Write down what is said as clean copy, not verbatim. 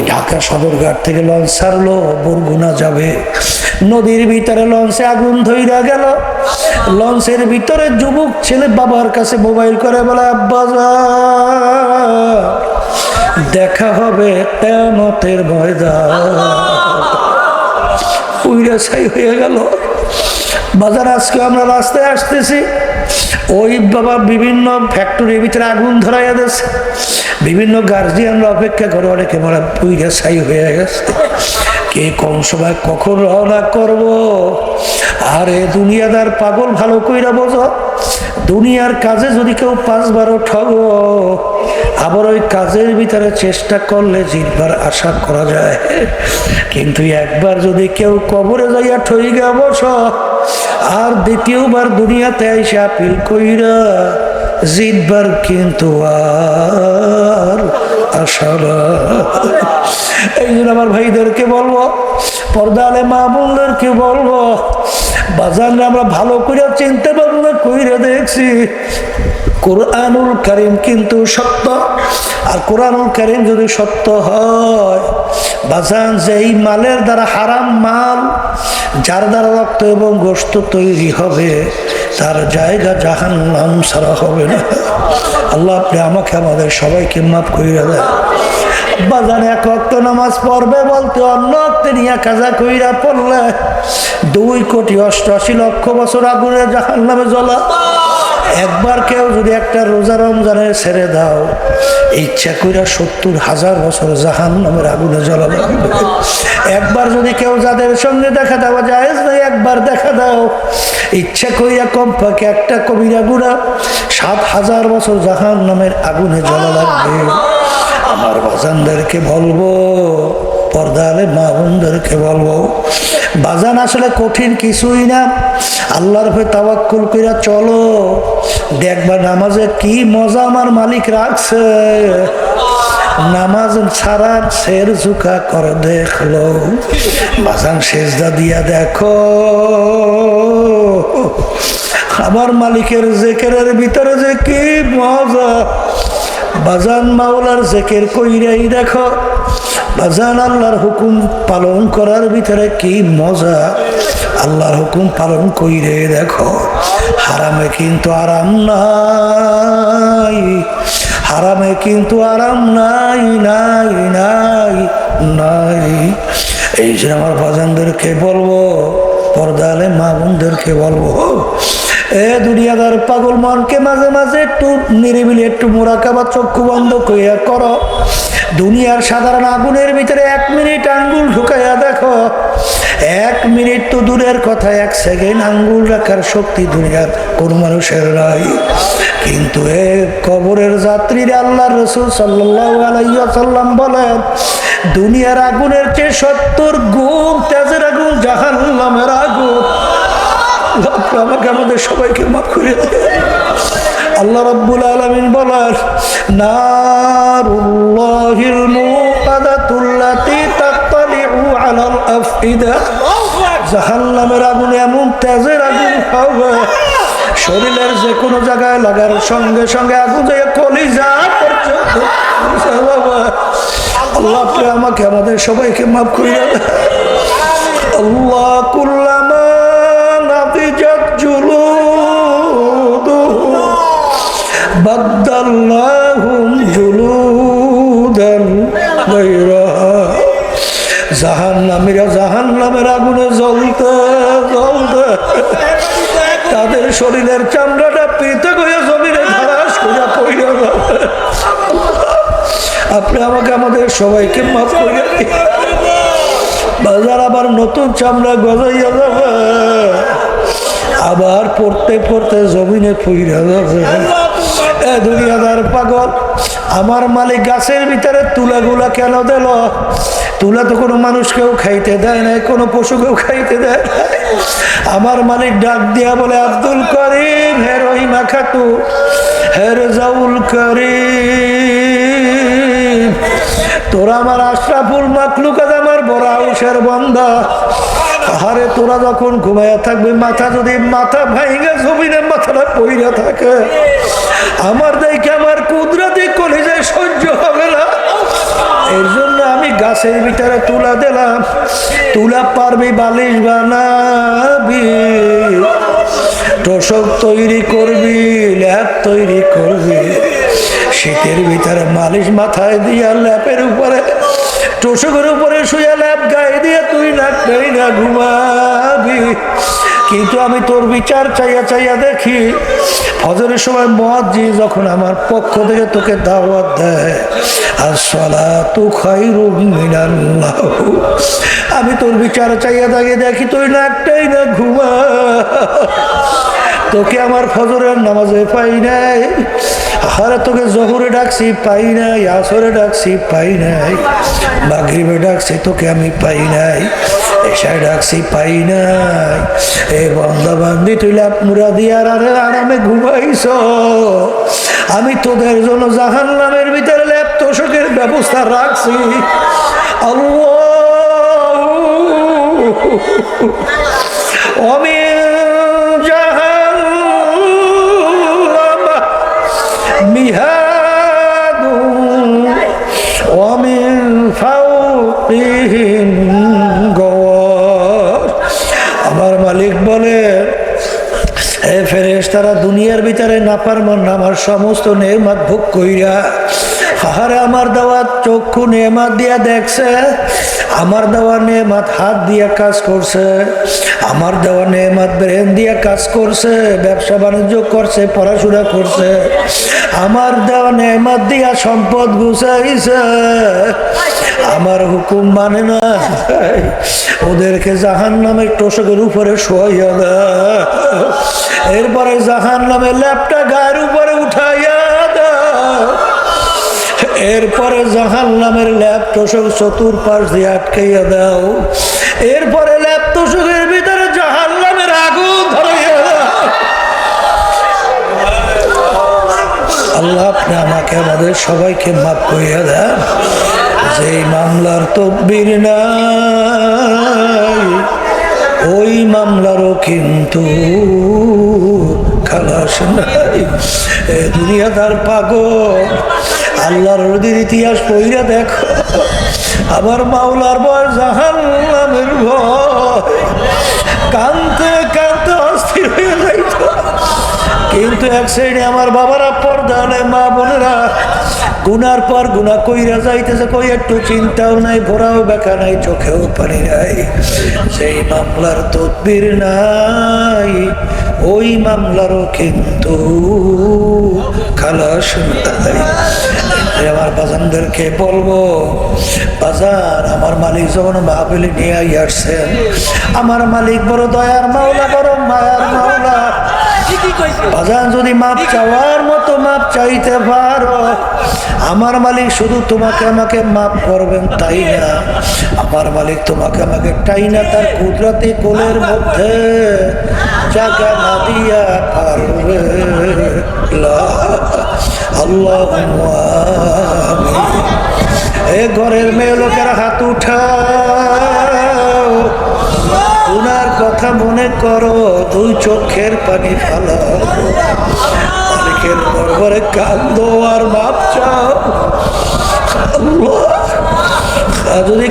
ঢাকা সদরঘাট থেকে লঞ্চ ছাড়লো, বরগুনা যাবে। নদীর ভিতরে লঞ্চে আগুন ধইরা গেল। লঞ্চের ভিতরে যুবক ছেলে বাবার কাছে মোবাইল করে বলে, আব্বা দেখা হবে কিয়ামতের ময়দান। পুইরা ছাই হয়ে গেল। বাজার আজকে আমরা রাস্তায় আসতেছি, ওই বাবা বিভিন্ন ফ্যাক্টরির ভিতরে আগুন ধরাইয়া দিয়েছে। বিভিন্ন গার্জিয়ানরা অপেক্ষা করে, অনেকে মারা পুইরা ছাই হয়ে গেছে। কে কম সময় কখন রওনা করব? আরে দুনিয়াদার পাগল, ভালো কইরা বোঝো, দুনিয়ার কাজে যদি কেউ 5-12 ঠগো, আবার ওই কাজের ভিতরে চেষ্টা করলে জিতবার আশা করা যায়। কিন্তু একবার যদি কেউ কবরে যাইয়া ঠইগা বস, আর দ্বিতীয়বার দুনিয়াতে এসে আপিল কইরা জিতবার কিন্তু আর আশা না। এই জন্য আমার ভাইদেরকে বলবো, পর্দা আলে মা বোনদেরকে বলবো, বাজার আমরা ভালো করে চিন্তা ভাবনা কইরা দেখছি, কোরআনুল কারীম কিন্তু সত্য। আর কোরআনুল কারীম যদি সত্য হয়, বাজান যেই মালের দ্বারা, হারাম মাল যার দ্বারা রক্ত এবং গোশত তৈরি হবে, তার জায়গা জাহান্নাম ছাড়া হবে না। আল্লাহ আপনি আমাকে আমাদের সবাইকে মাফ কইরা দেন। বাজান এক ওয়াক্ত নামাজ পড়বে বলতে অন্য ওয়াক্তে নিয়ে কাজা কইরা পড়লে 2,88,00,000 বছর আগুনে জাহান্নামে জ্বলা। একবার কেউ যদি একটা রোজা রমজানের ছেড়ে দাও, ইচ্ছা কইরা 70,000 বছর জাহান্নামের আগুনে জ্বলা লাগবে। একবার যদি কেউ যাদের সঙ্গে দেখা দেওয়া জায়েজ নাই, একবার দেখা দাও, ইচ্ছা কইরা কমপক্ষে একটা কবিরা গুনাহ 7,000 বছর জাহান্নামের আগুনে জ্বলা লাগবে। আমার বাজানদেরকে বলবো, পর্দা আলে মা বোনদেরকে বলবো, বাজান আসলে কঠিন কিছুই না। আল্লাহর উপরে তাওয়াক্কুল কইরা চলো, দেখবা নামাজে কি মজা আমার মালিক রাখছে। নামাজ ছাড়া শের ঝুঁকা করে দেখলো, বাজান সেজদা দিয়া দেখো, আমার মালিকের জিকিরের ভিতরে যে কি মজা। বাজান মাওলার জিকির কইরাই দেখো, বাজান আল্লাহর হুকুম পালন করার ভিতরে কি মজা। আল্লাহর হুকুম পালন কইরে দেখো, হারামে কিন্তু আরাম নাই, হারামে কিন্তু আরাম নাই, নাই নাই নাই। এই যে আমার বাজানদেরকে বলবো, পর্দা আলে মা বোনদেরকে বলবো, এ দুনিয়াদার পাগল মনকে মাঝে মাঝে একটু নিরিবিলি, একটু মোরাকাবা, চক্ষু বন্ধ কইয়া করো। দুনিয়ার সাধারণ আগুনের ভিতরে 1 মিনিট আঙ্গুল ঢুকাইয়া দেখো। 1 মিনিট তো দূরের কথা, 1 সেকেন্ড আঙ্গুল রাখার শক্তি দুনিয়ার কোন মানুষের নাই। কিন্তু এ কবরের যাত্রীরা আল্লাহর রাসূল সাল্লাল্লাহু আলাইহি ওয়াসাল্লাম বলেন, দুনিয়ার আগুনের চেয়ে 70 গুণ তেজের আগুন জাহান্নামের আগুন। আমাকে আমাদের সবাইকে মাফ করে দেন। আল্লাহ রাব্বুল আলামিন বলেন, নারুল্লাহিল মুকাদাতুল্লাতী তাত্তালিউ আলাল আফইদা, জাহান্নামের আগুন এমন তেজের আগুন হবে, শরীরের যে কোনো জায়গায় লাগার সঙ্গে সঙ্গে আগুন যায় কলিজা পর্যন্ত। আল্লাহ আপনি আমাকে আমাদের সবাইকে মাফ করে দেন। আল্লাহ কুল্লামা নাফিজাত জুলুদুহুম বাদদাল্লাহুম জুলুদান গায়রাহা। জাহান্নামীরা জাহান্নামের আগুনে জ্বলতে জ্বলতে তাদের শরীরের চামড়াটা পৃথক হয়ে জমিনে ধারাস করে পড়ে যাবে। আপনি আমাকে আমাদের সবাইকে মাফ করে দিন। বাজার আবার নতুন চামড়া গজাইয়া যাবে, আবার পড়তে পড়তে জমিনে পড়ে যাবে। এ দুনিয়াদার পাগল, আমার মালিক গাছের ভিতরে তুলাগুলা কেন দিল? তুলা তো কোনো মানুষকেও খাইতে দেয় না, কোনো পশুকেও খাইতে দেয় না। আমার মালিক ডাক দিয়া বলে, আব্দুল করিম, হে রহিমা খাতু, হে রেজাউল করিম, তোরা আমার আশরাফুল মাখলুকাত, আমার বড় আউসের বান্দা। আহারে তোরা যখন ঘুমাইয়া থাকবে, মাথা যদি মাথা ভাইঙ্গা জমিনে মাথাটা পইরা থাকে, আমার দেখে আমার কুদরতি কলিজায় সহ্য হবে না। এর জন্য আমি গাছের ভিতরে তুলা দিলাম, তুলা পারবি বালিশ বানাবি, তোষক তৈরি করবি, ল্যাপ তৈরি করবি, শীতের ভিতরে মালিশ মাথায় দিয়া ল্যাপের উপরে তোষকের উপরে শুয়ে ল্যাপ গায়ে দিয়ে তুই নাকটাই না ঘুমাবি। কিন্তু আমি তোর বিচার চাইয়া চাইয়া দেখি ফজরের সময় মুয়াজ্জিন যখন আমার পক্ষ থেকে তোকে দাওয়াত দেয়, আসসালাতু খায়রুম মিনান নাওম, আমি তোর বিচার চাইয়া দেখি তুই নাকটাই না ঘুমা। তোকে আমার ফজরের নামাজে পাই নাই, আরে তোকে জোহরে ডাকছি পাই নাই, আসরে ডাকছি পাই নাই, মাগরিবে ডাকছি তোকে আমি পাই নাই, এশায় ডাকছি পাই নাই। এ বান্দা বান্দি তুই ল্যাপ মুড়া দিয়ে আরামে ঘুমাইছ, আমি তোদের জন্য জাহান্নামের ভিতরে ল্যাপ তোষকের ব্যবস্থা রাখছি। আল্লাহ আমি মিহাদ ওয়ামিন ফাওকিহিম গওয়ার। আমার মালিক বলে, হে ফেরেশতারা, দুনিয়ার ভিতরে নাফরমান আমার সমস্ত নেয়ামত ভোগ কইরা আহারে আমার দেওয়া চক্ষু নেয়ামত দিয়া দেখছে, আমার দেওয়া নেয়ামত হাত দিয়া কাজ করছে, আমার দেওয়া নেয়ামত ব্রেন দিয়া কাজ করছে, ব্যবসা বাণিজ্য করছে, পড়াশোনা করছে, আমার দেওয়া নেয়ামত দিয়া সম্পদ গুছাইছে, আমার হুকুম মানে না, ওদেরকে জাহান্নামের তোষকের উপরে শোয়াইয়া দেয়, এরপরে জাহান্নামের ল্যাপটা গায়ের উপরে উঠাইয়া দেয়, এরপরে জাহান্নামের ল্যাপ তোষক চতুর্পাশ দিয়ে আটকাইয়া দাও, এরপরে ল্যাপ তোষকের ভিতরে জাহান্নামের আগুন ধরাইয়া দাও। আল্লাহ আপনি আমাকে আমাদের সবাইকে মাফ করিয়া দেন। যেই মামলার তদবির নাই ওই মামলারও কিন্তু খালাস নাই। দুনিয়াদার পাগল, আল্লাহর নদীর ইতিহাস পড়িয়া দেখো, আমার মাওলার ভয় জাহান্নামের ভয়, কানতে কানতে অস্থির হয়ে যাইত। কিন্তু এক শ্রেণী আমার বাবারা, পর্দা নেই মা বোনেরা, গুনার পর গুনাহ কইরা যাইতেছে, কই একটু চিন্তাও নাই, ভোরাও বেকা নাই, চোখেও পানি নাই। সেই মামলার তদবির নাই ওই মামলারও কিন্তু খালাস নাই। আমার বাজানদেরকে বলবো, বাজার আমার মালিক যখন মাহফিলে নিয়ে আসছেন, আমার মালিক বড় দয়ার মাওলা, বড় মায়ার মাওলা, বাজান যদি মাপ চাওয়ার মতো মাপ চাইতে পারো, আমার মালিক শুধু তোমাকে আমাকে মাপ করবেন তাই না, আমার মালিক তোমাকে আমাকে তাই না তার কুদরতি কোলের মধ্যে জায়গা না দিয়া পারবে। আল্লাহ এ ঘরের মেয়ে লোকেরা হাত উঠাও, উনার কথা মনে করো, দুই চোখের পানি ফালাও, মালিকের দরবারে কান্দো আর মাপ চাও। যদি